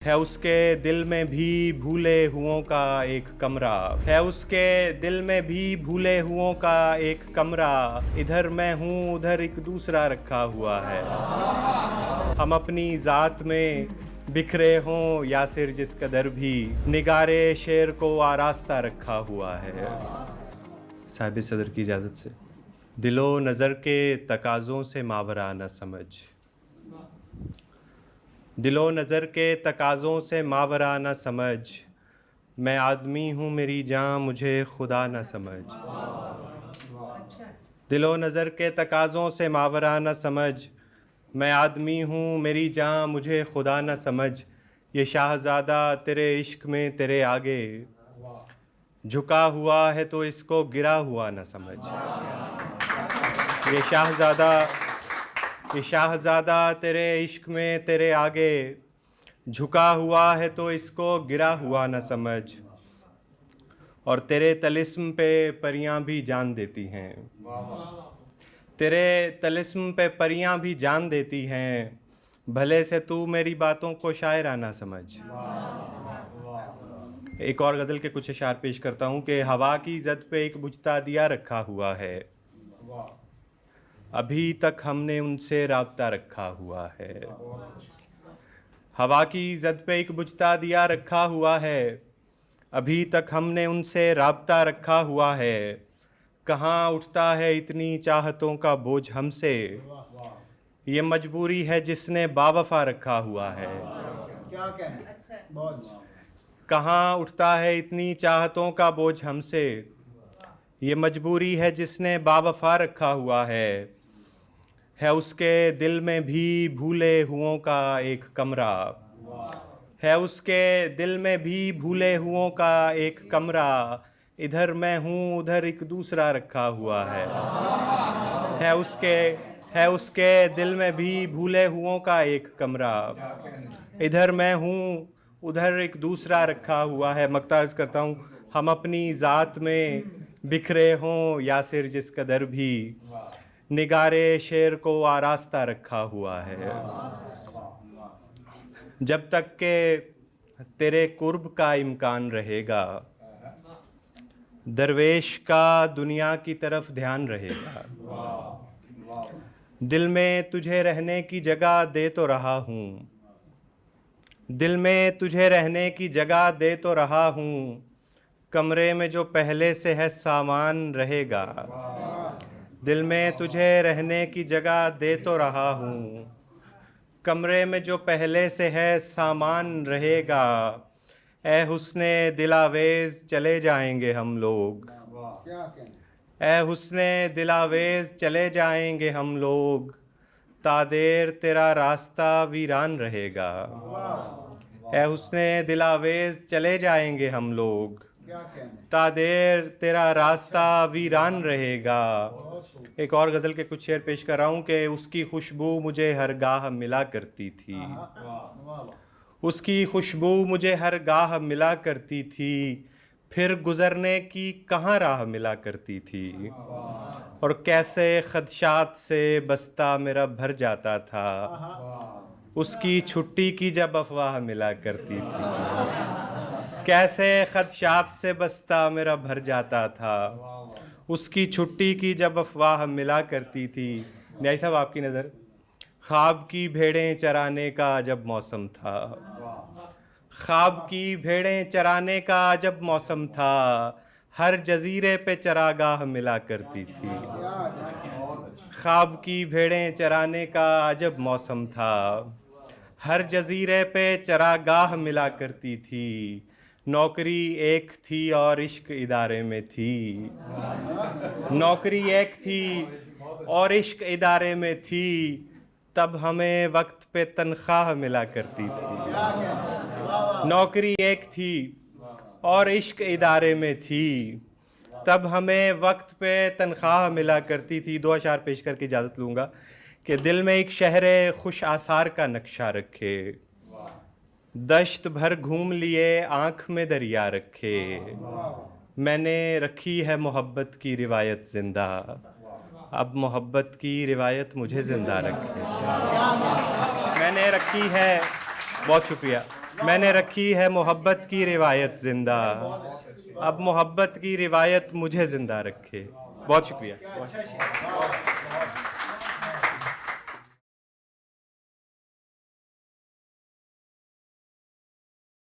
है उसके दिल में भी भूले हुओं का एक कमरा, है उसके दिल में भी भूले हुओं का एक कमरा। इधर मैं हूँ उधर एक दूसरा रखा हुआ है। हम अपनी ज़ात में बिखरे हों या सिर जिस कदर भी, निगारे शेर को आरास्ता रखा हुआ है। साहिब सदर की इजाज़त से। दिलो नज़र के तकाज़ों से मावरा न समझ, दिलो नज़र के तकाज़ों से मावरा न समझ। मैं आदमी हूँ मेरी जान मुझे खुदा न समझ। दिलो नज़र के तकाज़ों से मावरा न समझ। मैं आदमी हूँ मेरी जान मुझे खुदा न समझ। ये शाहज़ादा तेरे इश्क में तेरे आगे झुका हुआ है तो इसको गिरा हुआ न समझ। ये शाहज़ादा तेरे इश्क में तेरे आगे झुका हुआ है तो इसको गिरा हुआ न समझ। और तेरे तलिस्म पे परियां भी जान देती हैं, तेरे तलिस्म पे परियां भी जान देती हैं। भले से तू मेरी बातों को शायरा ना समझ। एक और गज़ल के कुछ अशार पेश करता हूँ कि हवा की जद पे एक बुझता दिया रखा हुआ है, अभी तक हमने उनसे राब्ता रखा हुआ है। हवा की जद पे एक बुझता दिया रखा हुआ है, अभी तक हमने उनसे राब्ता रखा हुआ है। कहाँ उठता है इतनी चाहतों का बोझ हमसे, ये मजबूरी है जिसने बावफा रखा हुआ है। क्या कहें, बहुत कहाँ उठता है इतनी चाहतों का बोझ हमसे, ये मजबूरी है जिसने बावफा रखा हुआ है उसके दिल में भी भूले हुओं का एक कमरा, है उसके दिल में भी भूले हुओं का एक कमरा। इधर मैं हूँ उधर एक दूसरा रखा हुआ है उसके दिल में भी भूले हुओं का एक कमरा। इधर मैं हूँ उधर एक दूसरा रखा हुआ है। मक्ता अर्ज़ करता हूँ, हम अपनी ज़ात में बिखरे हों या सिर जिस कदर भी, निगारे शेर को आरास्ता रखा हुआ है। जब तक के तेरे कुर्ब का इम्कान रहेगा, दरवेश का दुनिया की तरफ ध्यान रहेगा। दिल में तुझे रहने की जगह दे तो रहा हूँ, दिल में तुझे रहने की जगह दे तो रहा हूँ। कमरे में जो पहले से है सामान रहेगा, दिल में तुझे रहने की जगह दे तो रहा हूँ। कमरे में जो पहले से है सामान रहेगा। ए हुस्ने दिलावेज चले जाएंगे हम लोग, क्या कहें, ए हुस्ने दिलावेज चले जाएंगे हम लोग। तादेर तेरा रास्ता वीरान रहेगा, ए हुस्ने दिलावेज चले जाएंगे हम लोग। क्या कहें, तादेर तेरा रास्ता वीरान रहेगा। एक और गज़ल के कुछ शेर पेश कर रहा हूँ कि उसकी खुशबू मुझे हर गाह मिला करती थी, उसकी खुशबू मुझे हर गाह मिला करती थी। फिर गुज़रने की कहाँ राह मिला करती थी। और कैसे खदशात से बस्ता मेरा भर जाता था, उसकी छुट्टी की जब अफवाह मिला करती थी। कैसे खदशात से बस्ता मेरा भर जाता था, उसकी छुट्टी की जब अफवाह मिला करती थी। न्याय साहब आपकी नज़र। ख्वाब की भेड़ें चराने का जब मौसम था, ख्वाब की भेड़ें चराने का जब मौसम था, हर जजीरे पे चरागाह मिला करती थी। ख्वाब की भेड़ें चराने का जब मौसम था, हर जजीरे पे चरागाह मिला करती थी। नौकरी एक थी और इश्क इदारे में थी, नौकरी एक थी और इश्क इदारे में थी। तब हमें वक्त पे तनख्वाह मिला करती थी। नौकरी एक थी और इश्क इदारे में थी, तब हमें वक्त पे तनख्वाह मिला करती थी। दो अशार पेश करके इजाज़त लूँगा कि दिल में एक शहर खुश आसार का नक्शा रखे, दश्त भर घूम लिए आँख में दरिया रखे। मैंने रखी है मोहब्बत की रिवायत ज़िंदा, अब मोहब्बत की रिवायत मुझे ज़िंदा रखे। मैंने रखी है, बहुत शुक्रिया, मैंने रखी है मोहब्बत की रिवायत जिंदा, अब मोहब्बत की रिवायत मुझे जिंदा रखे। बहुत शुक्रिया। क्या अच्छा शेर।